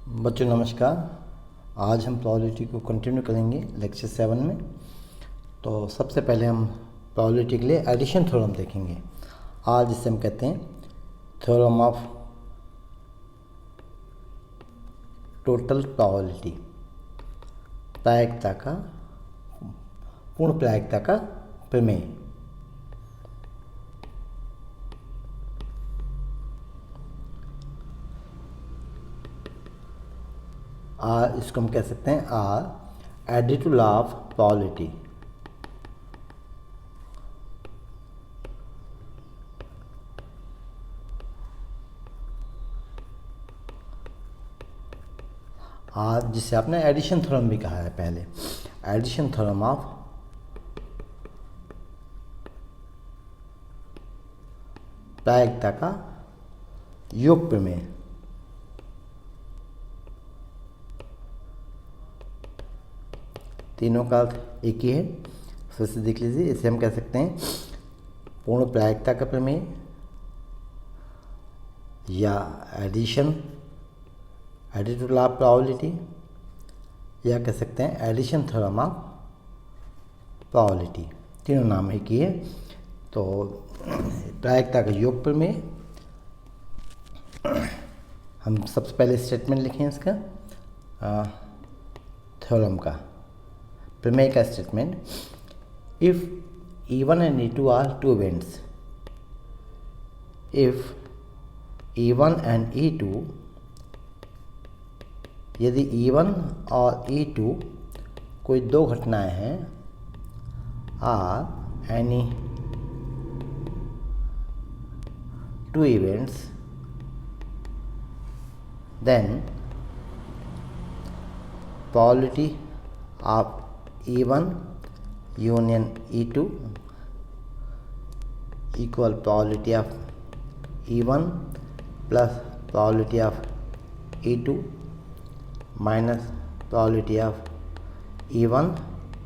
बच्चों नमस्कार। आज हम प्रोबेबिलिटी को कंटिन्यू करेंगे लेक्चर 7 में। तो सबसे पहले हम प्रोबेबिलिटी के लिए एडिशन थ्योरम देखेंगे। आज जिसे हम कहते हैं थ्योरम ऑफ टोटल प्रोबेबिलिटी, प्रायिकता का पूर्ण प्रायिकता का प्रमेय। इसको हम कह सकते हैं एडिटिव लॉ ऑफ प्रोबेबिलिटी। जिसे आपने एडिशन थ्योरम भी कहा है पहले, एडिशन थ्योरम ऑफ प्रायिकता का योग प्रमेय। तीनों का अर्थ एक ही है, फिर से देख लीजिए। इसे हम कह सकते हैं पूर्ण प्रायिकता का प्रमेय या एडिटिव लॉ ऑफ प्रोबेबिलिटी, या कह सकते हैं एडिशन थ्योरम ऑफ प्रोबेबिलिटी। तीनों नाम एक ही है। तो प्रायिकता का योग प्रमेय, हम सबसे पहले स्टेटमेंट लिखें इसका, थ्योरम का प्रमेय का statement. If E1 and E2 are two events, if E1 and E2, यदि E1 और E2 कोई दो घटनाएं हैं, are any two events, then probability of E1 union E2 equal probability of E1 plus probability of E2 minus probability of E1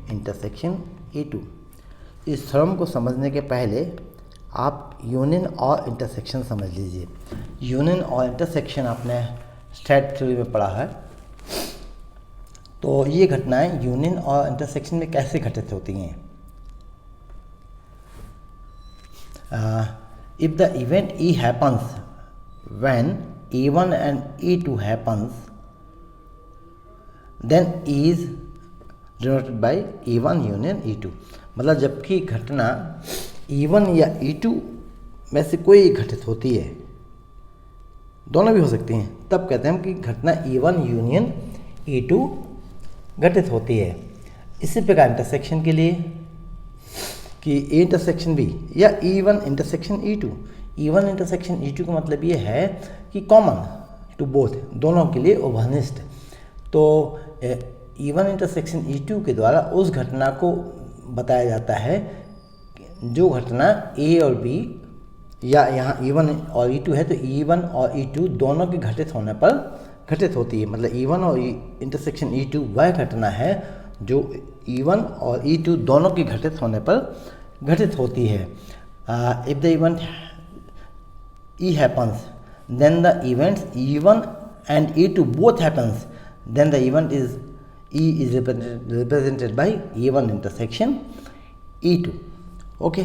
intersection E2। इस theorem को समझने के पहले आप यूनियन और इंटरसेक्शन समझ लीजिए। यूनियन और इंटरसेक्शन आपने स्टेट थ्योरी में पढ़ा है। तो ये घटनाएं यूनियन और इंटरसेक्शन में कैसे घटित होती हैं? If the event E happens when E1 and E2 happens, then E is denoted by E1 union E2। मतलब जबकि घटना E1 या E2 में से कोई एक घटित होती है, दोनों भी हो सकती हैं, तब कहते हैं हम कि घटना E1 यूनियन E2 घटित होती है। इसी प्रकार इंटरसेक्शन के लिए कि ए इंटरसेक्शन बी या E1 intersection E2। E1 intersection E2 का मतलब ये है कि कॉमन टू बोथ, दोनों के लिए उभयनिष्ठ। तो E1 इंटरसेक्शन E2 के द्वारा उस घटना को बताया जाता है जो घटना ए और बी, या यहाँ E1 और E2 है तो E1 और E2 दोनों के घटित होने पर घटित होती है। मतलब E1 और इंटरसेक्शन E2 वह घटना है जो E1 और E2 दोनों के घटित होने पर घटित होती है। If the event E happens, then the events E1 and E2 both happens, then the event is E is represented by E1 intersection E2। Okay,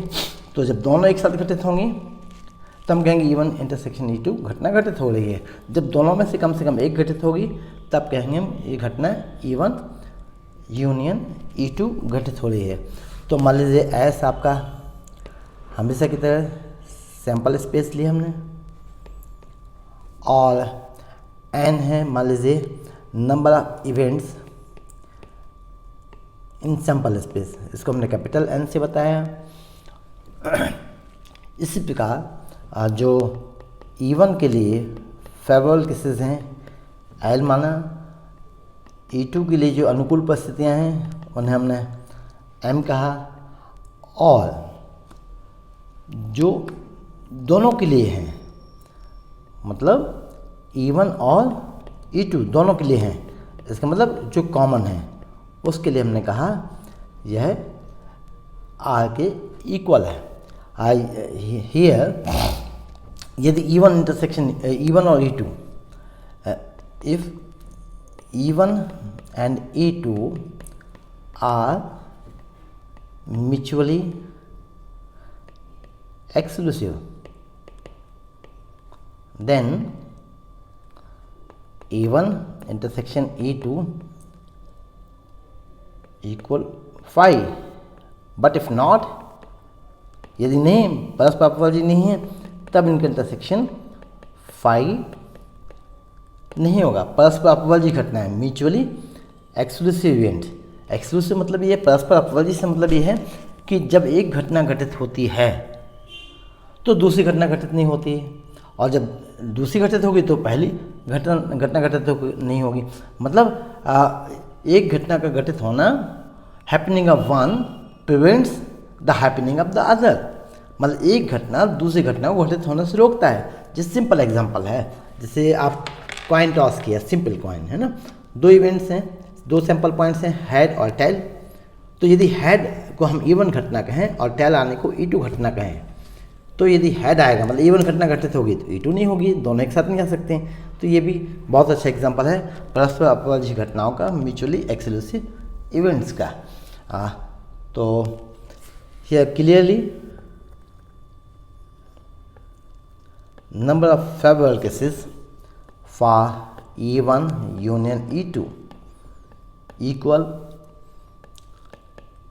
तो जब दोनों एक साथ घटित होंगी तब हम कहेंगे E1 इंटरसेक्शन E2 घटना घटित हो रही है। जब दोनों में से कम एक घटित होगी तब कहेंगे हम ये घटना E1 यूनियन E2 घटित हो रही है। तो मान लीजिए ऐसा आपका हमेशा की तरह सैंपल स्पेस लिया हमने, और n है मान लीजिए number of events in sample space, इसको हमने कैपिटल N से बताया। इसी प्रकार जो E1 के लिए फेवरेबल केसेस हैं L माना, E2 के लिए जो अनुकूल परिस्थितियां हैं उन्हें हमने M कहा, और जो दोनों के लिए हैं, मतलब E1 और E2 दोनों के लिए हैं, इसका मतलब जो कॉमन है उसके लिए हमने कहा यह R के इक्वल है। हियर यदि E1 इंटरसेक्शन E1 और E2 if E1 and E2 are mutually exclusive, then E1 intersection E2 equal phi. But if not, यदि नहीं परस्पर अपवर्जी नहीं है तब इनका इंटरसेक्शन फाई नहीं होगा। परस्पर अपवर्जी घटना है, म्यूचुअली एक्सक्लूसिव इवेंट। एक्सक्लूसिव मतलब ये, परस्पर अपवर्जी से मतलब ये है कि जब एक घटना घटित होती है तो दूसरी घटना घटित नहीं होती है, और जब दूसरी घटित होगी तो पहली घटना घटित नहीं होगी। मतलब एक घटना का घटित होना, happening of one prevents the happening of the other. मतलब एक घटना दूसरी घटना को घटित होने से रोकता है। जैसे सिंपल एग्जांपल है, जैसे आप कॉइन टॉस किया, सिंपल कॉइन है ना, दो इवेंट्स हैं, दो सैंपल पॉइंट्स हैं, हेड और टेल। तो यदि हेड को हम E1 घटना कहें और टेल आने को E2 घटना कहें, तो यदि हेड आएगा मतलब E1 घटना घटित होगी तो E2 नहीं होगी, दोनों एक साथ नहीं आ सकते हैं। तो ये भी बहुत अच्छा एग्जांपल है परस्पर अपवर्जी घटनाओं का, म्यूचुअली एक्सक्लूसिव इवेंट्स का। तो here clearly number of favorable cases for E1 union E2 equal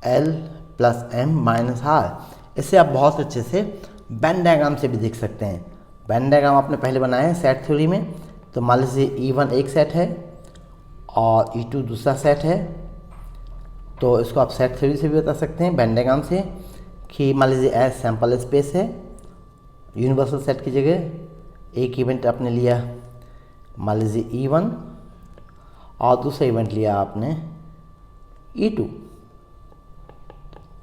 L plus M minus R। इसे आप बहुत अच्छे से वेन डायग्राम से भी देख सकते हैं। वेन डायग्राम आपने पहले बनाया है सेट थ्योरी में, तो मान लीजिए E1 एक सेट है और E2 दूसरा सेट है, तो इसको आप सेट थ्योरी से भी बता सकते हैं, वेन डायग्राम से, कि मान लीजिए एज सैम्पल स्पेस है, यूनिवर्सल सेट की जगह एक इवेंट आपने लिया मान लीजिए E1 और दूसरा इवेंट लिया आपने E2।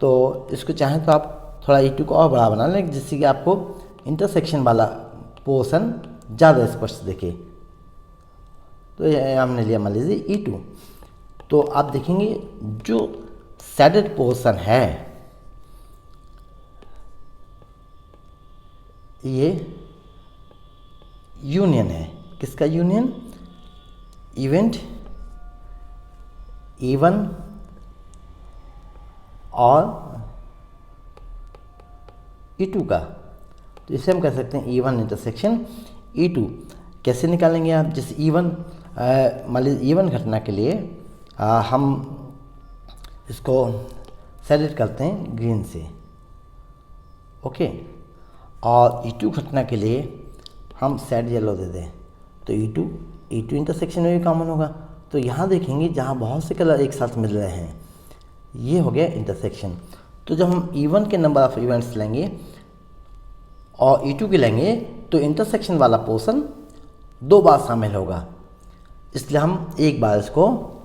तो इसको चाहें तो आप थोड़ा E2 को और बड़ा बना लें, जिससे कि आपको इंटरसेक्शन वाला पोर्शन ज़्यादा स्पष्ट दिखे। तो ये हमने लिया मान लीजिए E2। तो आप देखेंगे जो शेडेड पोर्शन है ये यूनियन है। किसका यूनियन? इवेंट E1 और E2 का। तो इसे हम कह सकते हैं E1 इंटरसेक्शन E2। कैसे निकालेंगे आप? जैसे E1 मान लीजिए E1 घटना के लिए हम इसको सेलेक्ट करते हैं ग्रीन से, ओके, और E2 घटना के लिए हम सेड येलो दे दें, तो E2 इंटरसेक्शन में भी कॉमन होगा। तो यहाँ देखेंगे जहाँ बहुत से कलर एक साथ मिल रहे हैं, ये हो गया इंटरसेक्शन। तो जब हम E1 के नंबर ऑफ इवेंट्स लेंगे और E2 के लेंगे तो इंटरसेक्शन वाला पोर्शन दो बार शामिल होगा, इसलिए हम एक बार इसको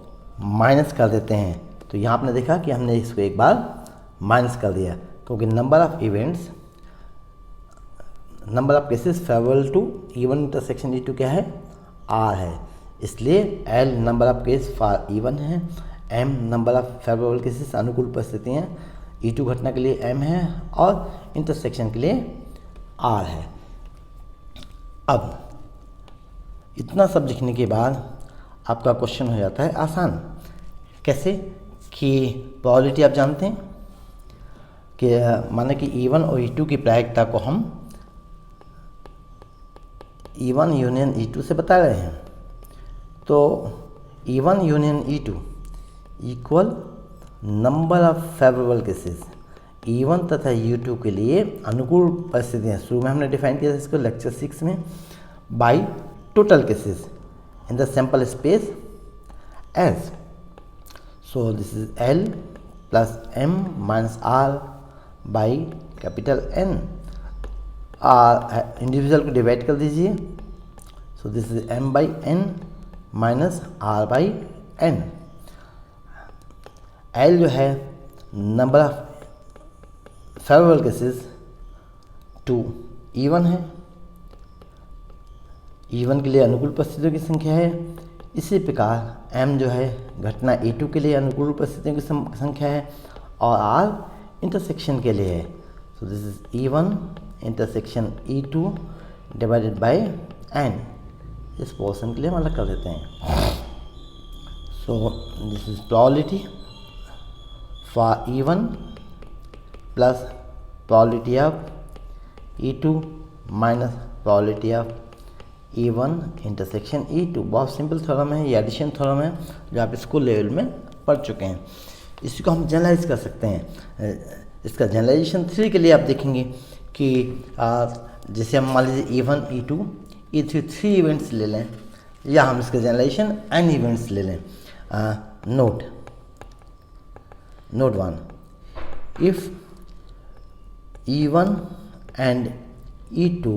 माइनस कर देते हैं। तो यहाँ आपने देखा कि हमने इसको एक बार माइनस कर दिया, क्योंकि number of events, number of cases favourable to E1 intersection E2 क्या है? R है, इसलिए L number of case for E1 है, M number of favourable cases अनुकूल परिस्थितियाँ E2 घटना के लिए M है, और इंटरसेक्शन के लिए R है। अब इतना सब लिखने के बाद आपका क्वेश्चन हो जाता है आसान। कैसे? कि प्रोबेबिलिटी आप जानते हैं कि माने कि E1 और E2 की प्रायिकता को हम E1 यूनियन E2 से बता रहे हैं। तो E1 union E2 equal number of favourable cases E1 तथा U2 के लिए अनुकूल परिस्थितियाँ, शुरू में हमने डिफाइन किया था इसको लेक्चर 6 में, by total cases in the sample space S. So this is L plus M minus R by capital N। Individual को डिवाइड कर दीजिए, so this is M by N minus R by N। L जो है number of favourable cases to E1 है, E1 के लिए अनुकूल परिस्थितियों की संख्या है। इसी प्रकार M जो है घटना E2 के लिए अनुकूल परिस्थितियों की संख्या है, और R इंटरसेक्शन के लिए है। सो this is E1 intersection E2 divided by N। इस पोर्शन के लिए हम अलग कर देते हैं। So this is probability for E1 plus probability of E2 minus probability of E1 intersection E2। बहुत सिंपल थ्योरम है, ये एडिशन थ्योरम है जो आप स्कूल लेवल में पढ़ चुके हैं। इसी को हम जनरलाइज कर सकते हैं। इसका जनरलाइजेशन 3 के लिए आप देखेंगे कि जैसे हम मान लीजिए E1 E2 E3 3 इवेंट्स ले लें, या हम इसका जनरलाइजेशन n इवेंट्स ले लें। Note 1, if E1 and E2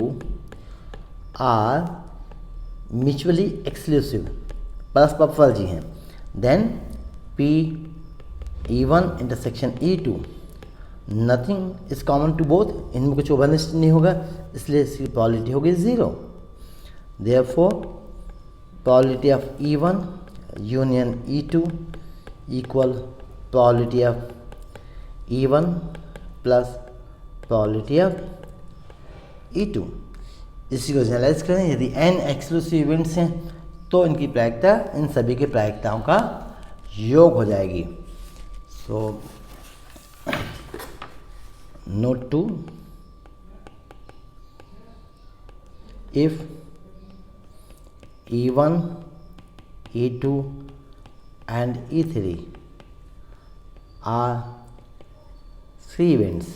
are mutually exclusive, परस्पर फर्जी हैं, then P E1 intersection E2 nothing is common to both, इनमें कुछ ओवरलैप नहीं होगा, इसलिए इसकी प्रोबेबिलिटी होगी 0। Therefore probability of E1 union E2 equal probability of E1 plus probability of E2। इसी को जनरलाइज करें, यदि n एक्सक्लूसिव इवेंट्स हैं तो इनकी प्रायिकता इन सभी के प्रायिकताओं का योग हो जाएगी। So note 2, if E1 E2 and E3 are 3 events,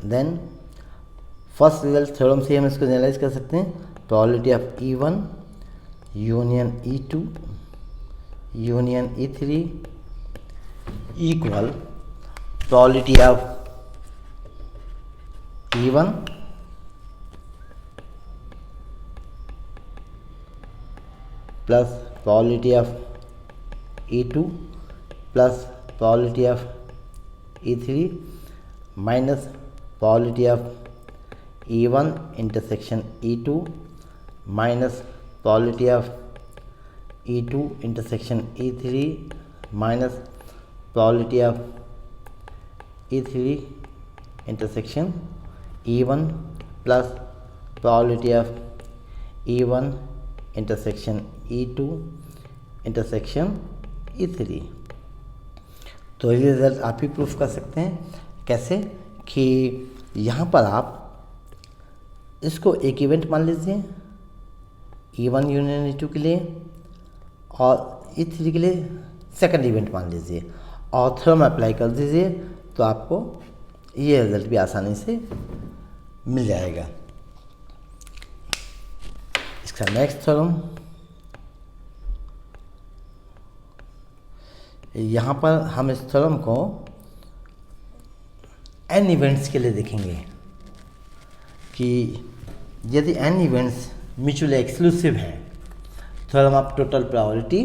then first result theorem से हम इसको जनरलाइज कर सकते हैं। Probability of E1 union E2 union E3 equal probability of E1 plus probability of E2 plus probability of E3 minus probability of E1 intersection E2 minus probability of E2 intersection E3 minus probability of E3 intersection E1 plus probability of E1 intersection E2 intersection E3। तो ये result आप ही proof कर सकते हैं। कैसे कि यहाँ पर आप इसको एक इवेंट मान लीजिए E1 यूनियन E2 के लिए, और E3 के लिए सेकंड इवेंट मान लीजिए, और थ्योरम अप्लाई कर दीजिए, तो आपको ये रिजल्ट भी आसानी से मिल जाएगा। इसका नेक्स्ट थ्योरम, यहाँ पर हम इस थ्योरम को n इवेंट्स के लिए देखेंगे कि यदि n इवेंट्स म्यूचुअली एक्सक्लूसिव हैं, theorem of total probability,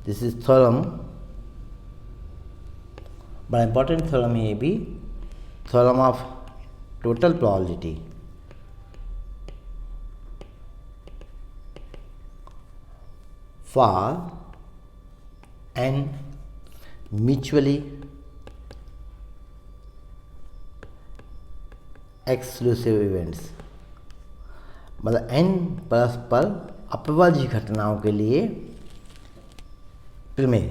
this is theorem, बड़ा इंपॉर्टेंट थ्योरम है ये भी, theorem of total probability. For n mutually exclusive events, मतलब n परस्पर अपवाजी घटनाओं के लिए प्रमेय।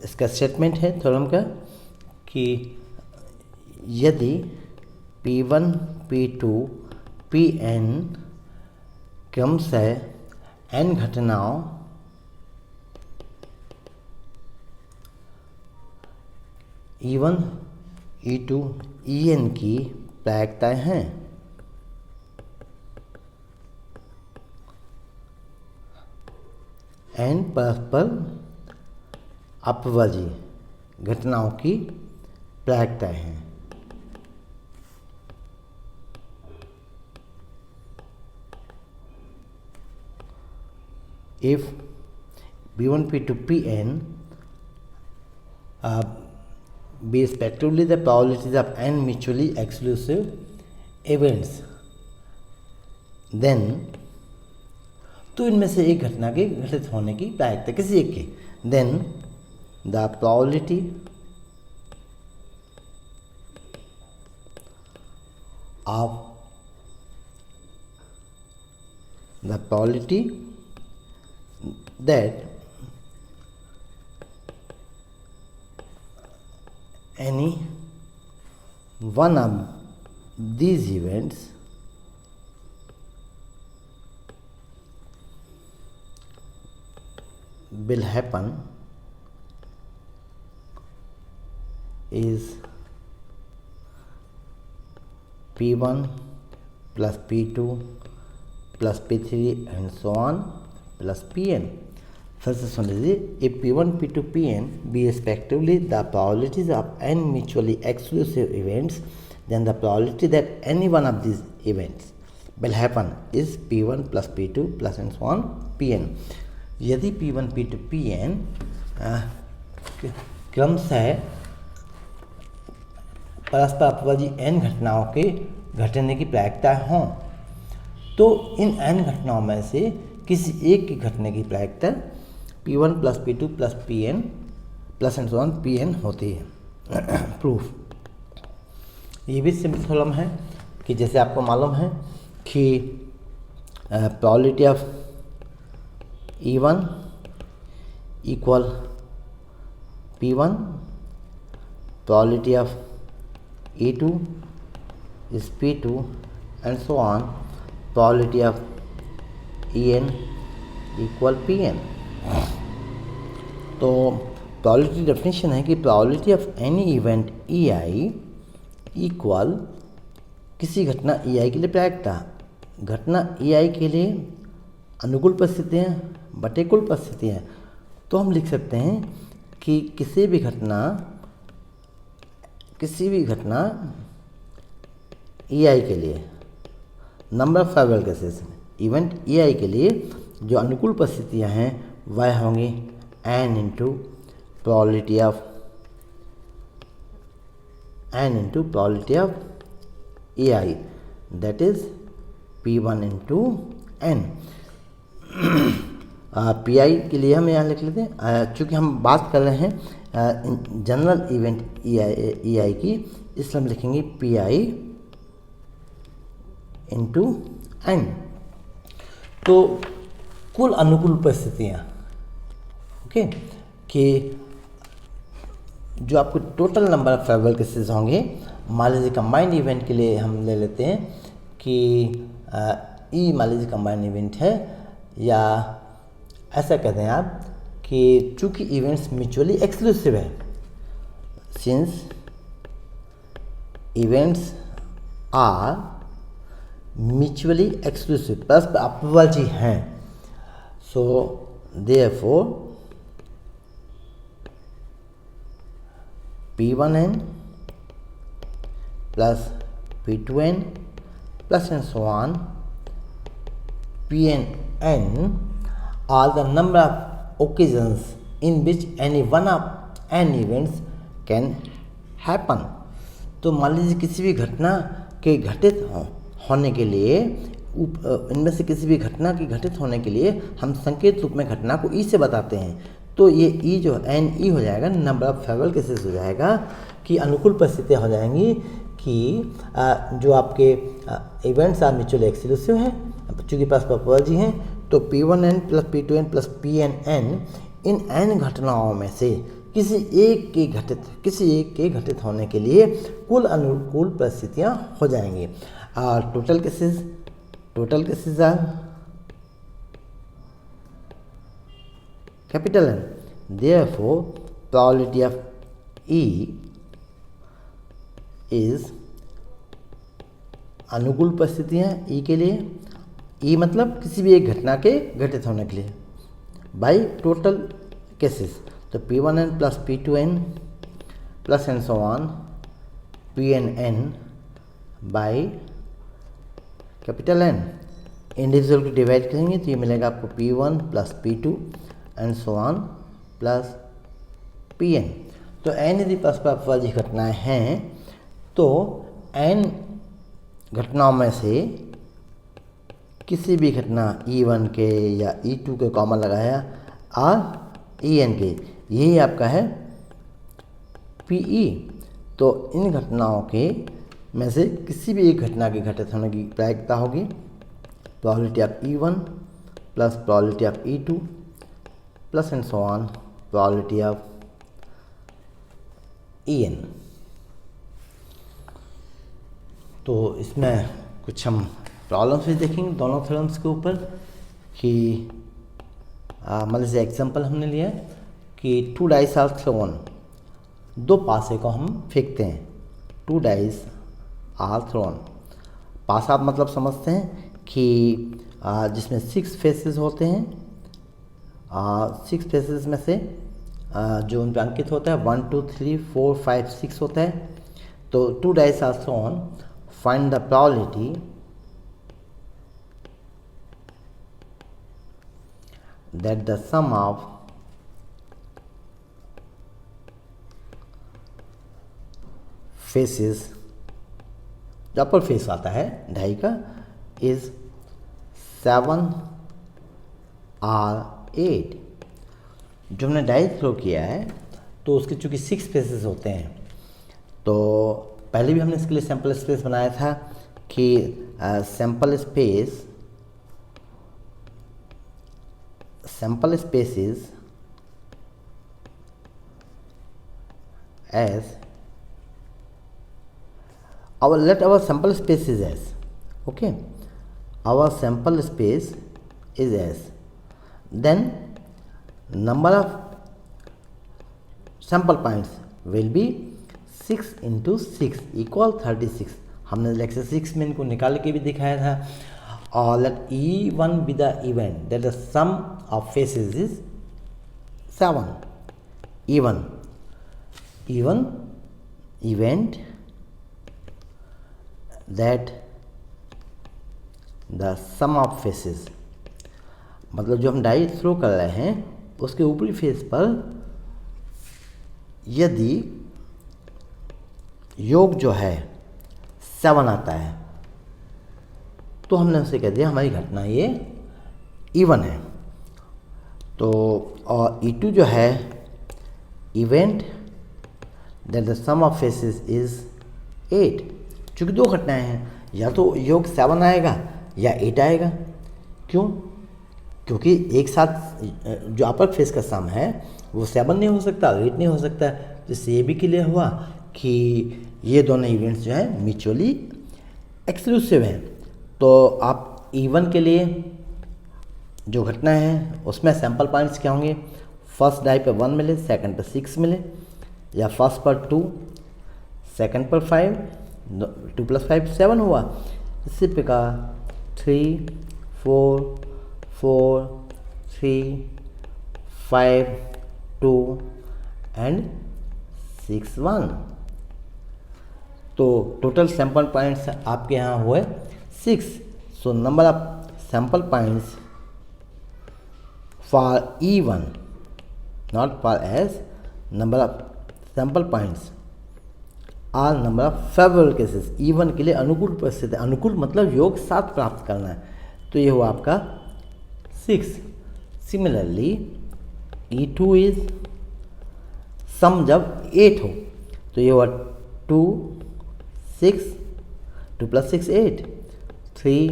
इसका स्टेटमेंट है थ्योरम का कि यदि P1 P2 Pn क्रमशः n घटनाओं E1 E2 En की प्रायिकताएं हैं, n परस्पर अपवाजी घटनाओं की प्रायिकताएं हैं। If B1 P2 Pn be respectively the probabilities of n mutually exclusive events, then तो इनमें से एक घटना के घटित होने की प्रायिकता किसी एक की, then the probability of the probability that any one of these events will happen is P1 plus P2 plus P3 and so on plus Pn. फिर से सुन लीजिए, if P1, P2, Pn be respectively the probabilities of n mutually exclusive events, then the probability that any one of these events will happen is P1 plus P2 plus and so on Pn. यदि P1, P2, Pn क्रमशः परस्पर अपवादी n घटनाओं के घटने की प्रायिकता हों, तो इन n घटनाओं में से किसी एक की घटने की प्रायिकता P1 plus P2 plus Pn plus and so on Pn होती है। प्रूफ ये भी सिंपल थ्योरम है कि जैसे आपको मालूम है कि probability of E1 equal P1, probability of E2 is P2 and so on, probability of En equal Pn. तो probability डेफिनेशन है कि probability of any event EI equal किसी घटना EI के लिए प्रायिकता, घटना EI के लिए अनुकूल परिस्थितियाँ बटे कुल परिस्थितियाँ। तो हम लिख सकते हैं कि किसी भी घटना EI के लिए number of favourable cases event EI के लिए जो अनुकूल परिस्थितियाँ हैं वह होंगी n into probability of EI, that is P1 into n। PI के लिए हम यहाँ लिख लेते हैं, चूँकि हम बात कर रहे हैं जनरल इवेंट EI की, इसलिए हम लिखेंगे PI इंटू n। तो कुल अनुकूल परिस्थितियाँ ओके कि जो आपको total number of favourable cases होंगे, मान लीजिए कंबाइंड इवेंट के लिए हम ले लेते हैं कि E मान लीजिए कंबाइंड इवेंट है, या ऐसा कहते हैं आप कि चूंकि इवेंट्स म्यूचुअली एक्सक्लूसिव है, since events are mutually exclusive प्लस अपवादी हैं, so therefore P1n plus P2n plus and so on Pn are the number of occasions in which any one of n events can happen। तो मान लीजिए किसी भी घटना के घटित होने के लिए, इनमें से किसी भी घटना के घटित होने के लिए हम संकेत रूप में घटना को E से बताते हैं। तो ये E जो NE हो जाएगा, नंबर ऑफ फेवरेबल केसेस हो जाएगा कि अनुकूल परिस्थितियाँ हो जाएंगी कि जो आपके इवेंट्स आर म्यूचुअली एक्सक्लूसिव हैं, चूँकि पास प्रोबेबिलिटी हैं, तो P1n plus P2n plus Pn इन n घटनाओं में से किसी एक के घटित होने के लिए कुल अनुकूल परिस्थितियाँ हो जाएंगी। और total cases are capital N, therefore probability of E is अनुकूल परिस्थितियाँ E के लिए, E मतलब किसी भी एक घटना के घटित होने के लिए, बाई टोटल केसेस। तो P1n plus P2n plus and so on Pn by capital N। Individual को डिवाइड करेंगे तो ये मिलेगा आपको P1 plus P2 and so on plus Pn। तो n यदि परस्पर अपवादी घटनाएं हैं तो n घटनाओं में से किसी भी घटना E1 के या E2 के कॉमन लगाया और En के, यही आपका है PE। तो इन घटनाओं के में से किसी भी एक घटना के घटित होने की प्रायिकता होगी probability of E1 plus probability of E2 plus and so on probability of En। तो इसमें कुछ हम प्रॉब्लम्स भी देखेंगे दोनों थ्योरम्स के ऊपर कि मतलब से एग्जांपल हमने लिया कि 2 डाइस आर थ्रोन, 2 पासे को हम फेंकते हैं, 2 डाइस आर थ्रोन। पासा मतलब समझते हैं कि जिसमें 6 फेसेस होते हैं, 6 फेसेस में से जो उन पर अंकित होता है 1 2 3 4 5 6 होता है। तो 2 dice are thrown, find the probability that the sum of faces, जो अपर फेस आता है ढाई का, इज 7 और 8। जो हमने डाई थ्रो किया है तो उसके चूँकि 6 फेसेस होते हैं, तो पहले भी हमने इसके लिए सैम्पल स्पेस बनाया था कि sample space is as our sample space is as, okay, our sample space is as, then number of sample points will be 6 into 6 equal 36। हमने लेक्चर 6 में इनको निकाल के भी दिखाया था। और let E1 be the event that the sum of faces is 7। E1 event that the sum of faces, मतलब जो हम डाई थ्रो कर रहे हैं उसके ऊपरी फेस पर यदि योग जो है 7 आता है तो हमने उसे कह दिया हमारी घटना ये E1 है। तो और E2 जो है event that the sum of faces is 8। चूँकि 2 घटनाएं हैं, या तो योग 7 आएगा या 8 आएगा। क्यों? क्योंकि एक साथ जो अपर फेस का सम है वो 7 नहीं हो सकता, 8 नहीं हो सकता। जिससे ये भी क्लियर हुआ कि ये दोनों इवेंट्स जो हैं म्यूचुअली एक्सक्लूसिव हैं। तो आप E1 के लिए जो घटना है उसमें सैम्पल पॉइंट्स क्या होंगे? फर्स्ट डाई पे 1 मिले, सेकंड पे 6 मिले, या फर्स्ट पर 2, सेकंड पर 5, 2 + 5 7 हुआ। इसी प्रकार 3 4 4 3 5 2 एंड 6 1। तो टोटल सैम्पल पॉइंट्स आपके यहाँ हुए 6। So number of sample points for E1 not for S, number of sample points are number of favourable cases. E1 के लिए अनुकूल परिस्थिति, अनुकूल मतलब योग 7 प्राप्त करना है, तो ये हुआ आपका 6। सिमिलरली E2 इज सम जब 8 हो तो ये हुआ 2 6 2 + 6 8 3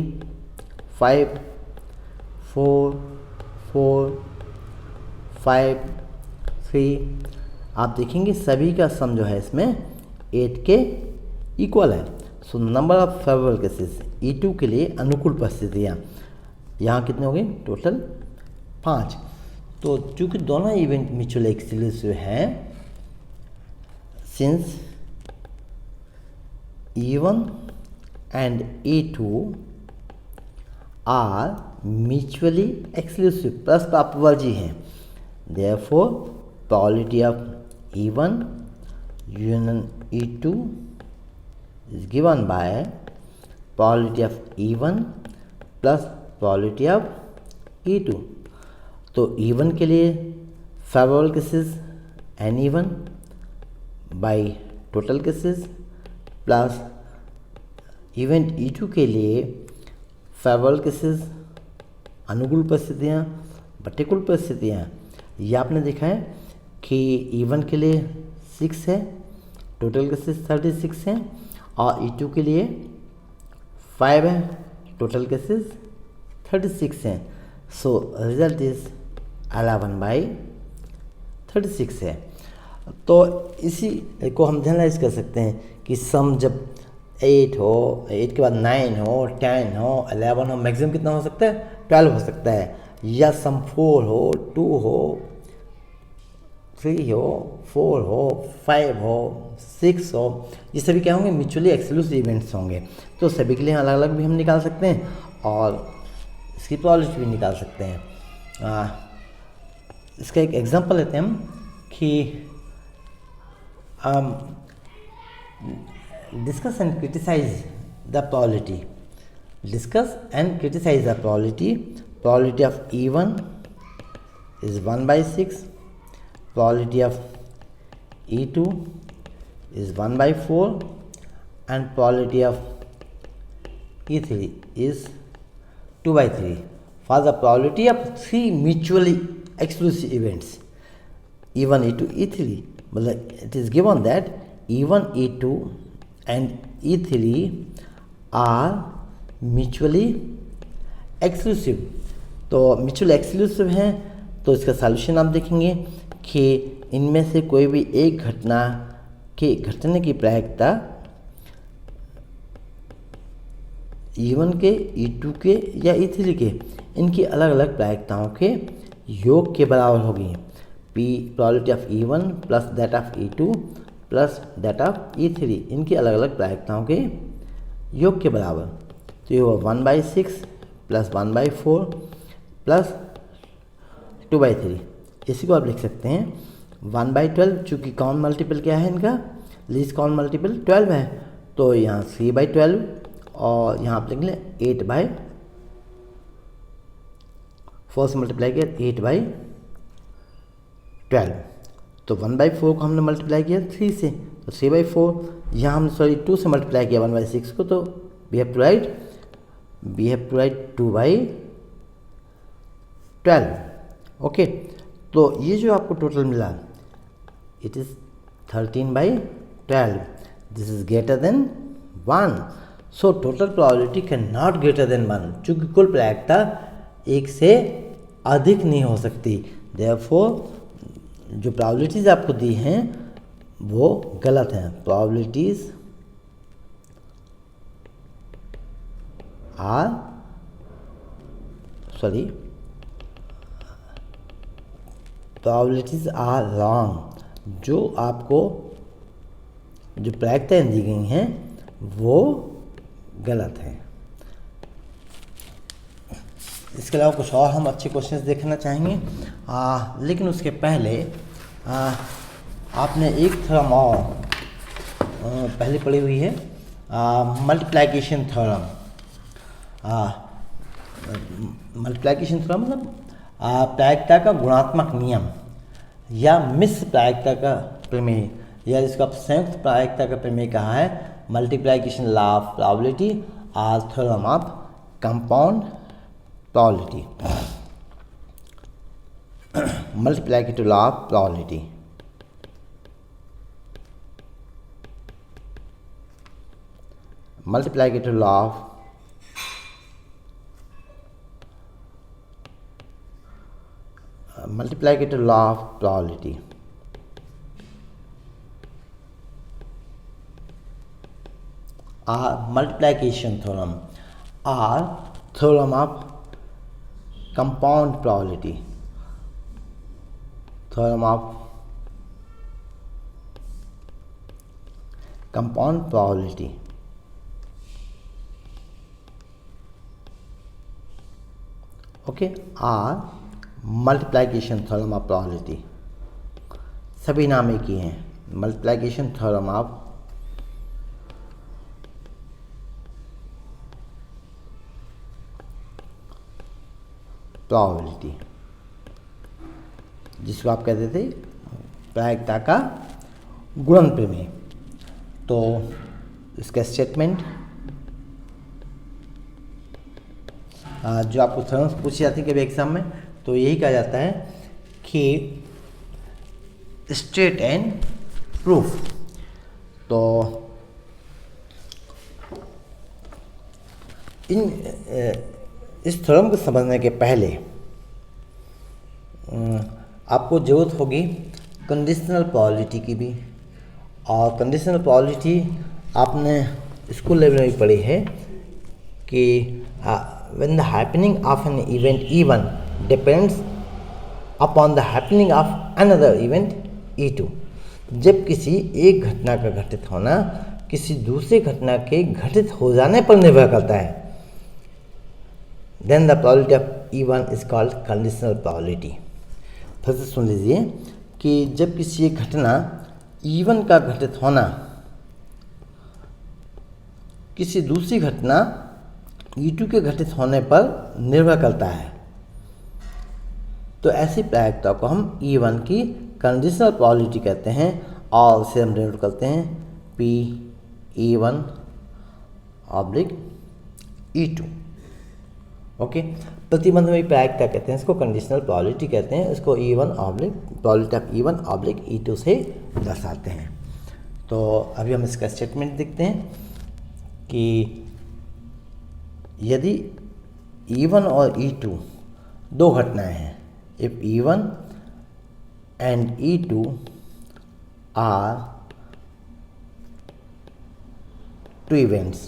5 4 4 5 3। आप देखेंगे सभी का सम जो है इसमें 8 के इक्वल है। सो number of favourable cases E2 के लिए अनुकूल परिस्थितियाँ यहाँ कितने हो गए? टोटल 5। तो चूँकि दोनों इवेंट म्यूचुअली एक्सक्लूसिव हैं, since E1 and E2 are mutually exclusive, प्लस अपवर्जी हैं, therefore probability of E1 union E2 is given by probability of E1 plus probability of E2। तो E1 के लिए favourable cases N1 by total cases plus event E2 के लिए favourable cases अनुकूल परिस्थितियाँ प्रतिकूल परिस्थितियाँ। ये आपने देखा है कि E1 के लिए 6 है, टोटल केसेस 36 हैं, और E2 के लिए 5 है, टोटल केसेस 36 हैं। सो रिजल्ट इज 11/36 है। तो इसी को हम जनरलाइज कर सकते हैं कि सम जब 8 हो, 8 के बाद 9 हो, 10 हो, 11 हो, मैक्सिमम कितना हो सकता है 12 हो सकता है, या सम 4 हो, 2 हो, 3 हो, 4 हो, 5 हो, 6 हो, ये सभी क्या होंगे म्यूचुअली एक्सक्लूसिव इवेंट्स होंगे। तो सभी के लिए अलग अलग भी हम निकाल सकते हैं और इसकी प्रोबेबिलिटी भी निकाल सकते हैं। इसका एक एग्जांपल लेते हैं हम कि discuss and criticize the probability. Discuss and criticize the probability. Probability of E1 is 1/6. Probability of E2 is 1/4, and probability of E3 is 2/3. For the probability of 3 mutually exclusive events, E1, E2, E3, it is given that E1, E2 and E3 are mutually exclusive। तो mutually exclusive हैं, तो इसका solution आप देखेंगे कि इनमें से कोई भी एक घटना के घटने की प्रायिकता E1 के, E2 के या E3 के, इनकी अलग अलग प्रायिकताओं के योग के बराबर होगी। Probability of E1 plus that of E2 plus that of E3, इनकी अलग अलग प्रायिकताओं के योग के बराबर। तो ये हुआ 1/6 प्लस 1/4 प्लस 2/3। इसी को आप लिख सकते हैं 1/12, चूँकि कॉमन मल्टीपल क्या है इनका, लीस्ट कॉमन मल्टीपल 12 है, तो यहाँ 3/12 और यहाँ आप लिख लें 8/4 से मल्टीप्लाई किया 8/12। तो 1/4 को हमने मल्टीप्लाई किया 3 से, तो 3/4। यहाँ हमने 2 से मल्टीप्लाई किया 1/6 को, तो we have to write 2/12। Okay, तो ये जो आपको टोटल मिला, it is 13/12। This is greater than 1। So total probability can not greater than 1, चूँकि कुल प्रायिकता 1 से अधिक नहीं हो सकती। देयरफॉर जो प्रोबेबिलिटीज़ आपको दी हैं वो गलत हैं। Probabilities are wrong. जो आपको जो प्रायिकताएँ दी गई हैं वो गलत हैं। इसके अलावा कुछ और हम अच्छे क्वेश्चंस देखना चाहेंगे, लेकिन उसके पहले आपने एक थ्योरम और पहले पढ़ी हुई है, मल्टीप्लिकेशन थ्योरम। मल्टीप्लिकेशन थ्योरम मतलब प्रायिकता का गुणात्मक नियम या मिश्र प्रायिकता का प्रमेय, या जिसको आप संयुक्त प्रायिकता का प्रमेय कहा है, मल्टीप्लिकेशन लॉ ऑफ प्रोबेबिलिटी और theorem of compound probability. Multiplicative law of probability. Multiplicative law of probability. Multiplication theorem और theorem of compound probability. Theorem of compound probability. Okay, और मल्टीप्लिकेशन थ्योरम ऑफ प्रोबेबिलिटी, सभी नाम एक ही हैं। Multiplication theorem of probability, जिसको आप कहते थे प्रायिकता का गुणन प्रमेय। तो इसका स्टेटमेंट जो आपको थ्योरम्स पूछी जाती है कभी एग्जाम में, तो यही कहा जाता है कि स्टेट एंड प्रूफ। तो इस थ्योरम को समझने के पहले आपको ज़रूरत होगी कंडीशनल प्रोबेबिलिटी की भी। और कंडीशनल प्रोबेबिलिटी आपने स्कूल लेवल में पढ़ी है कि when the happening of an event E1 depends upon the happening of another event E2। जब किसी एक घटना का घटित होना किसी दूसरे घटना के घटित हो जाने पर निर्भर करता है, then the probability of E1 is called conditional probability. फिर से सुन लीजिए कि जब किसी एक घटना E1 का घटित होना किसी दूसरी घटना E2 के घटित होने पर निर्भर करता है, तो ऐसी प्रायिकता को हम E1 की कंडीशनल प्रोबेबिलिटी कहते हैं और उसे हम डिनोट करते हैं P E1 oblique E2। Okay, प्रतिबंधमयी प्रायिकता कहते हैं इसको, कंडीशनल प्रोबेबिलिटी कहते हैं इसको, E1 oblique probability of E1 oblique E2 से दर्शाते हैं। तो अभी हम इसका स्टेटमेंट देखते हैं कि यदि E1 और E2 दो घटनाएं हैं, if E1 and E2 are two events,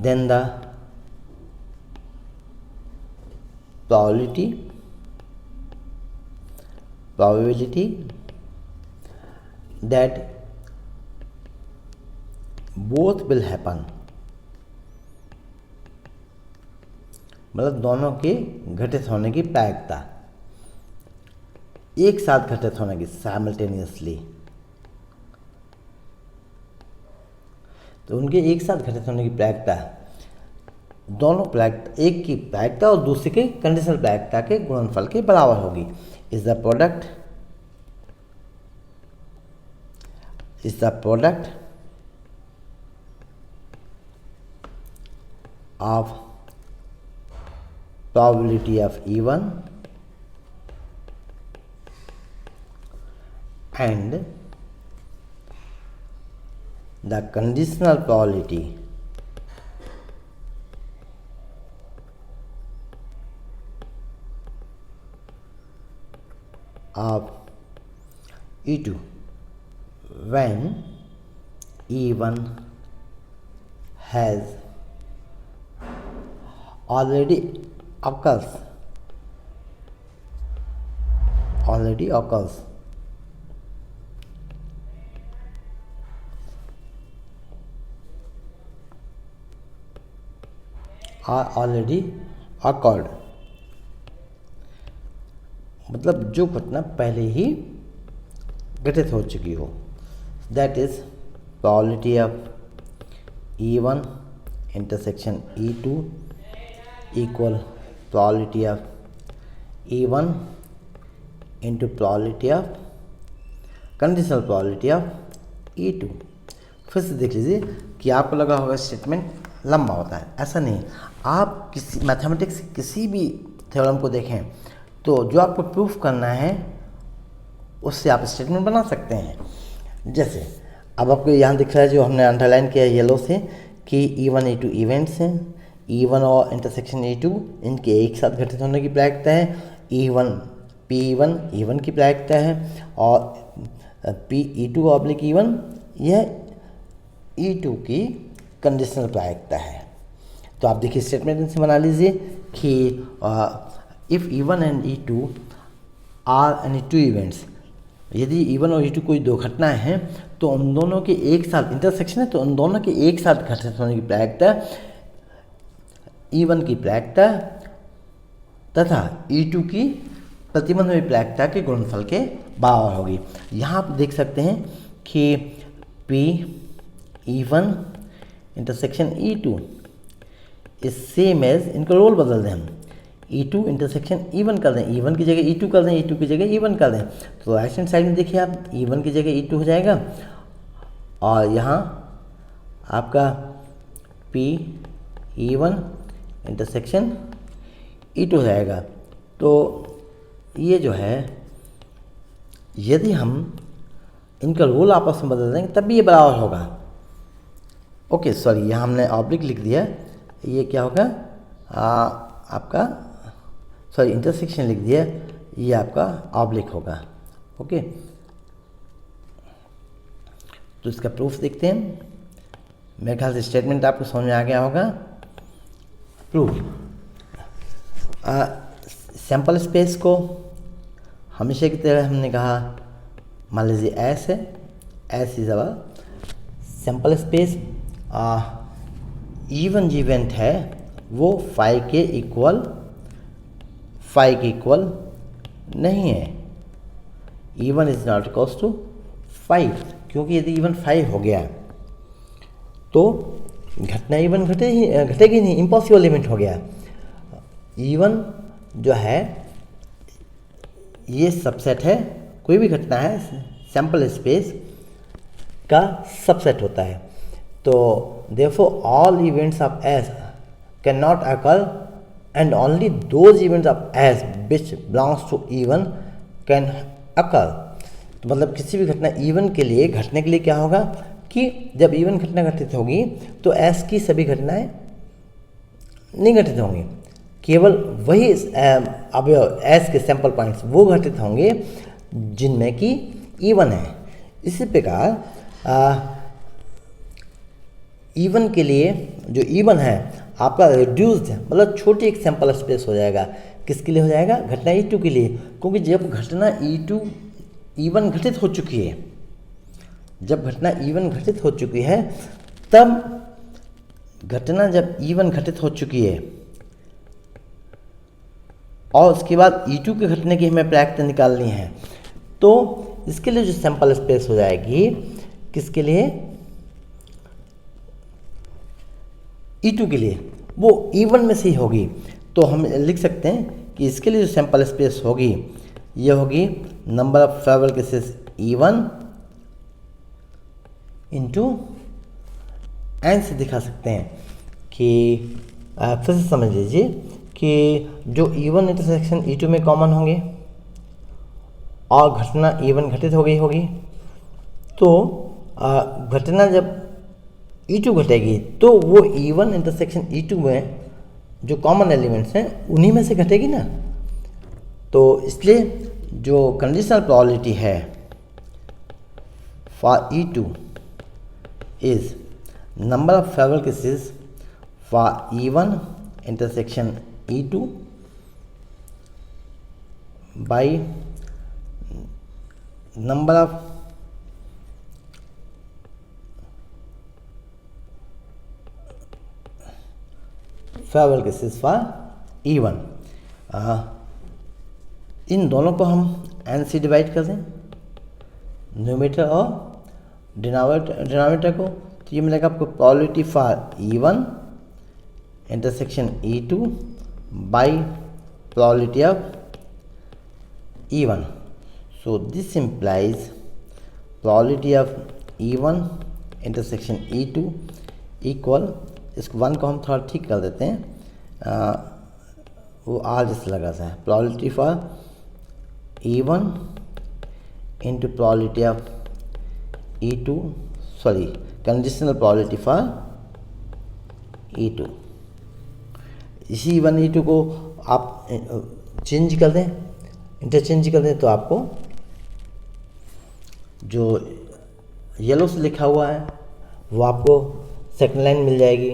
then the probability that both will happen, मतलब दोनों के घटित होने की प्रायिकता, एक साथ घटित होने की, साइमल्टेनियसली, तो उनके एक साथ घटित होने की प्रायिकता, दोनों प्रायिकता, एक की प्रायिकता और दूसरे के कंडीशनल प्रायिकता के गुणनफल के बराबर होगी। Is the product of probability of E1 and the conditional probability of E2 when E1 has already occurs are already occurred, मतलब जो घटना पहले ही घटित हो चुकी हो, that is probability of E1 intersection E2 equal probability of E1 into probability of conditional probability of E2। फिर से देख लीजिए कि आपको लगा होगा स्टेटमेंट लंबा होता है, ऐसा नहीं। आप किसी मैथमेटिक्स किसी भी थ्योरम को देखें तो जो आपको प्रूफ करना है उससे आप स्टेटमेंट बना सकते हैं। जैसे अब आपको यहाँ दिख रहा है, जो हमने अंडरलाइन किया येलो से, कि E1 E2 इवेंट्स हैं, E1 और इंटरसेक्शन E2 इनके एक साथ घटित होने की प्रायिकता है, E1 P1 E1 की प्रायिकता है, और E2 ऑब्लिक E1 यह E2 की कंडीशनल प्रायिकता है। तो आप देखिए स्टेटमेंट इनसे बना लीजिए कि if E1 and E2 are any two events, यदि E1 और E2 कोई दो घटनाएं हैं तो उन दोनों के एक साथ इंटरसेक्शन है, तो उन दोनों के एक साथ घटित होने की प्रायिकता E1 की प्रायिकता तथा E2 की प्रतिबंधमयी प्रायिकता के गुणनफल के बराबर होगी। यहाँ आप देख सकते हैं कि P E1 intersection E2 is same as, इनका रोल बदल दें हम, E2 इंटरसेक्शन E1 कर दें, E1 की जगह E2 कर दें, E2 की जगह E1 कर दें, तो राइट हैंड साइड में देखिए आप E1 की जगह E2 हो जाएगा, और यहाँ आपका P E1 इंटरसेक्शन E2 हो जाएगा। तो ये जो है, यदि हम इनका रोल आपस में बदल देंगे तब भी ये बराबर होगा। ओके सॉरी, यहाँ हमने ऑब्लिक लिख दिया, ये क्या होगा आपका, सॉरी इंटरसेक्शन लिख दिया, ये आपका ऑब्लिक होगा। ओके, तो इसका प्रूफ देखते हैं। मेरे ख्याल से स्टेटमेंट आपको समझ में आ गया होगा। प्रूफ, सैंपल स्पेस को हमेशा की तरह हमने कहा, मान लीजिए एस है, S is our sample space. Even जो इवेंट है वो फाई के इक्वल नहीं है। Even is not equals to 5, क्योंकि यदि इवन 5 हो गया तो घटना इवन घटेगी नहीं, इम्पॉसिबल इवेंट हो गया। इवन जो है ये सबसेट है, कोई भी घटना है सैंपल स्पेस का सबसेट होता है। तो therefore all events of S can not occur and only those events of S which belongs to even can occur. तो मतलब किसी भी घटना इवन के लिए घटने के लिए क्या होगा कि जब इवन घटना घटित होगी तो एस की सभी घटनाएं नहीं घटित होंगी, केवल वही अवयव एस के सैंपल पॉइंट्स वो घटित होंगे जिनमें कि इवन है। इसी प्रकार इवन के लिए जो इवन है आपका रिड्यूस्ड है, मतलब छोटी एक सैंपल स्पेस हो जाएगा। किसके लिए हो जाएगा? घटना E2 के लिए, क्योंकि जब घटना E2 इवन घटित हो चुकी है, जब घटना इवन घटित हो चुकी है, तब घटना जब इवन घटित हो चुकी है और उसके बाद E2 के घटने की हमें प्रायिकता निकालनी है, तो इसके लिए जो सैंपल स्पेस हो जाएगी, किसके लिए? E2 के लिए, वो इवन में से ही होगी। तो हम लिख सकते हैं कि इसके लिए जो सैंपल स्पेस होगी ये होगी number of favourable cases E1 into n से दिखा सकते हैं कि फिर से समझ लीजिए कि जो E1 इंटरसेक्शन E2 में कॉमन होंगे और घटना E1 घटित हो गई होगी, तो घटना जब E2 घटेगी तो वो E1 इंटरसेक्शन E2 में जो कॉमन एलिमेंट्स हैं उन्हीं में से घटेगी ना। तो इसलिए जो कंडीशनल प्रोबेबिलिटी है for E2 is number of favourable cases for E1 intersection E2 by number of favourable cases for E1। इन दोनों को हम n से डिवाइड कर दें, न्यूमरेटर और डिनोमिनेटर को, तो ये मिलेगा आपको probability for E1 intersection E2 by probability of E1। So this implies probability of E1 intersection E2 equal, इसको 1 को हम थोड़ा ठीक कर देते हैं, वो आर जैसे लगा सा है, probability for E1 into probability of E2, sorry conditional probability for E2। इसी E1 E2 को आप चेंज कर दें, इंटरचेंज कर दें, तो आपको जो येलो से लिखा हुआ है वो आपको सेकंड लाइन मिल जाएगी।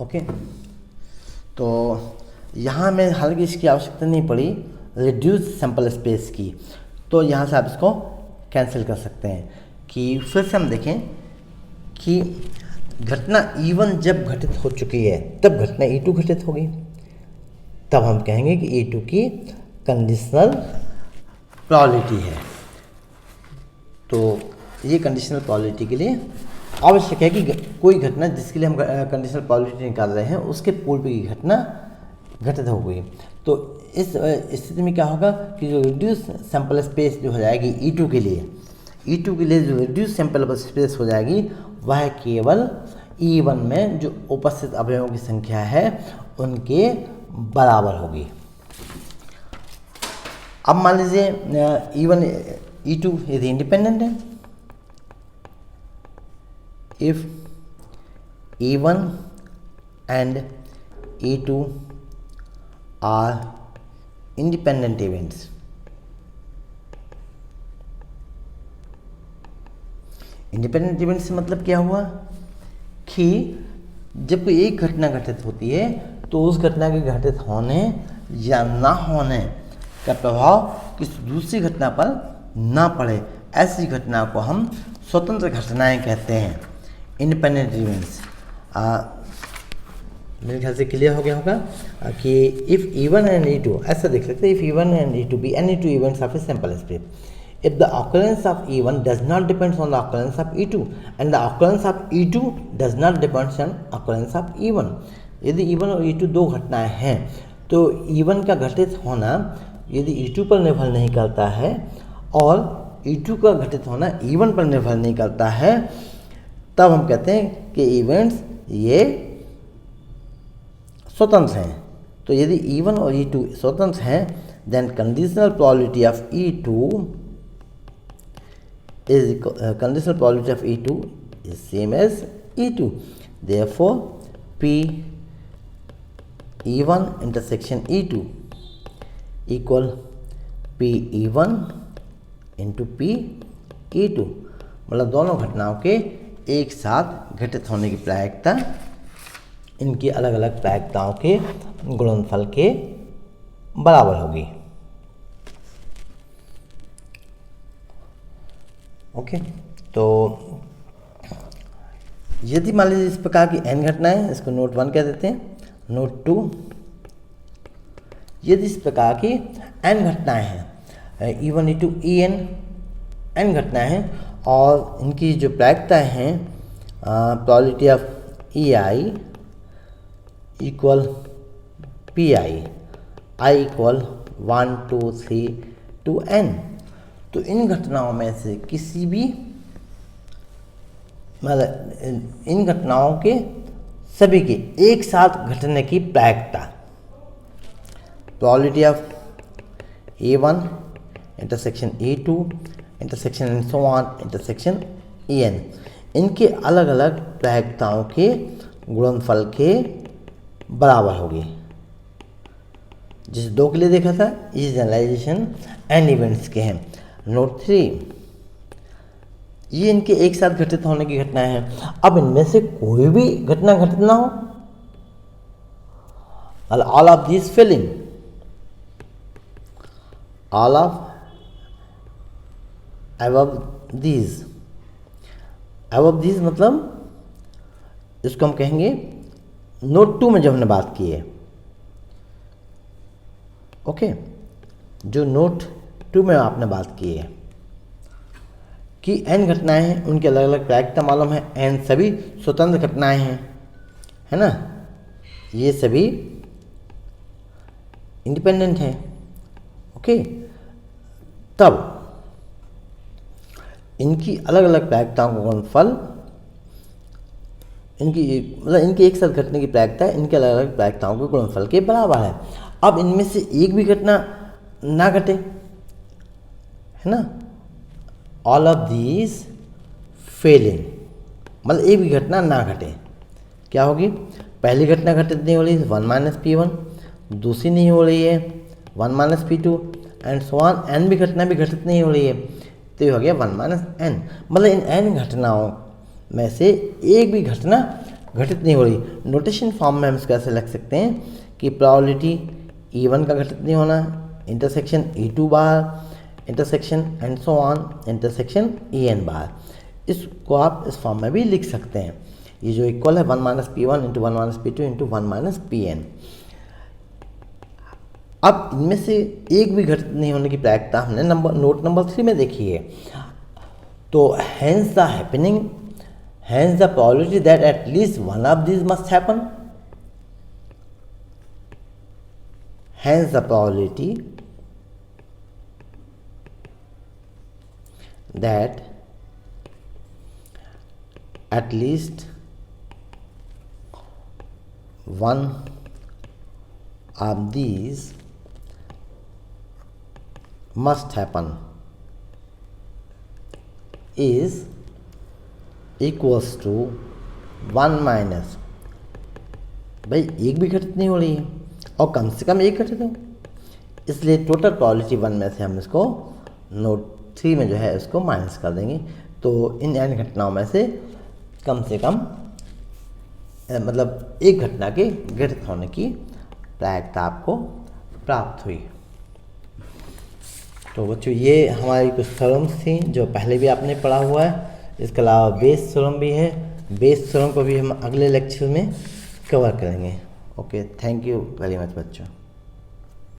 ओके, तो यहाँ में हालांकि इसकी आवश्यकता नहीं पड़ी रिड्यूस सैंपल स्पेस की, तो यहाँ से आप इसको कैंसिल कर सकते हैं। कि फिर से हम देखें कि घटना E1 जब घटित हो चुकी है तब घटना E2 घटित होगी, तब हम कहेंगे कि E2 की कंडीशनल प्रोबेबिलिटी है। तो ये कंडीशनल प्रोबेबिलिटी के लिए आवश्यक है कि कोई घटना जिसके लिए हम कंडीशनल प्रोबेबिलिटी निकाल रहे हैं उसके पूर्व की घटना घटित हो गई। तो इस स्थिति में क्या होगा कि जो रिड्यूस सैंपल स्पेस जो हो जाएगी E2 के लिए जो रिड्यूस सैंपल स्पेस हो जाएगी वह केवल E1 में जो उपस्थित अवयवों की संख्या है उनके बराबर होगी। अब मान लीजिए E1 E2 यदि इंडिपेंडेंट है, if E1 and E2 are independent events. Independent event से मतलब क्या हुआ कि जब कोई एक घटना घटित होती है तो उस घटना के घटित होने या ना होने का प्रभाव किसी दूसरी घटना पर ना पड़े, ऐसी घटना को हम स्वतंत्र घटनाएं कहते हैं, इंडिपेंडेंट इवेंट्स। मेरे ख्याल से क्लियर हो गया होगा कि इफ़ E1 एंड E2, ऐसा देख सकते हैं, if E1 and E2 be any two events of a sample space, if the occurrence of E1 does not depend on the occurrence of E2 and the occurrence of E2 does not depend on occurrence of E1, यदि E1 और E2 दो घटनाएं हैं तो E1 का घटित होना यदि E2 पर निर्भर नहीं करता है और E2 का घटित होना E1 पर निर्भर नहीं करता है, तब हम कहते हैं कि इवेंट्स ये स्वतंत्र हैं। तो यदि E1 और E2 स्वतंत्र हैं, then conditional probability of E2 is same as E2. Therefore, P E1 intersection E2 equal P E1 into P E2, मतलब दोनों घटनाओं के एक साथ घटित होने की प्रायिकता इनकी अलग अलग प्रायिकताओं के गुणनफल के बराबर होगी। ओके, तो यदि मान लीजिए इस प्रकार की n घटनाएं, इसको नोट 1 कह देते हैं, नोट 2, यदि इस प्रकार की n घटनाएं हैं, E1 E2 En n घटनाएं हैं और इनकी जो प्रायिकताएं हैं, probability of EI equal PI, I equal 1 2 3 to n, तो इन घटनाओं में से किसी भी, मतलब इन घटनाओं के सभी के एक साथ घटने की प्रायिकता, probability of E1 intersection E2 intersection and so on intersection En, इनके अलग अलग प्रायिकताओं के गुणनफल के बराबर होगी। जिस 2 के लिए देखा था, ये जनरलाइजेशन एन इवेंट्स के हैं। नोट 3, ये इनके एक साथ घटित होने की घटनाएं हैं। अब इनमें से कोई भी घटना घटित ना हो, all of this feeling, all of above these मतलब इसको हम कहेंगे नोट 2 में जो हमने बात की है, ओके, जो नोट 2 में आपने बात की है कि n घटनाएं हैं, उनकी अलग अलग प्रायिकता मालूम है, n सभी स्वतंत्र घटनाएं हैं, है ना, ये सभी इंडिपेंडेंट हैं, ओके, तब इनकी अलग अलग प्रायिकताओं का गुणनफल, इनकी मतलब इनके एक साथ घटने की प्रायिकता इनके अलग अलग प्रायिकताओं के गुणनफल के बराबर है। अब इनमें से एक भी घटना ना घटे, है ना, ऑल ऑफ दीज फेलिंग, मतलब एक भी घटना ना घटे, क्या होगी, पहली घटना घटित नहीं हो रही 1 - P1, दूसरी नहीं हो रही है 1 - P2 and so on, n भी घटना भी घटित नहीं हो रही है, तो ये हो गया 1 - n, मतलब इन n घटनाओं में से एक भी घटना घटित नहीं हो रही। नोटेशन फॉर्म में हम इसको ऐसे लिख सकते हैं कि प्रोबेबिलिटी E1 का घटित नहीं होना, intersection E2 bar intersection and so on intersection En बार, इसको आप इस फॉर्म में भी लिख सकते हैं। ये जो इक्वल है 1 - P1 into 1 - P2 into 1 - Pn। अब इनमें से एक भी घटित नहीं होने की प्रायिकता हमने नोट नंबर 3 में देखी है, तो hence the probability that at least one of these must happen, hence the probability that at least one of these must happen is equals to 1 minus, भाई एक भी घटित नहीं हो रही है और कम से कम एक घटित हो, इसलिए टोटल प्रोबेबिलिटी 1 में से हम इसको नोट 3 में जो है इसको माइनस कर देंगे। तो इन n घटनाओं में से कम मतलब एक घटना के घटित होने की प्रायिकता आपको प्राप्त हुई। तो बच्चों ये हमारी कुछ थ्योरम्स थी जो पहले भी आपने पढ़ा हुआ है। इसके अलावा बेस थ्योरम भी है, बेस थ्योरम को भी हम अगले लेक्चर में कवर करेंगे। Okay, thank you very much बच्चों।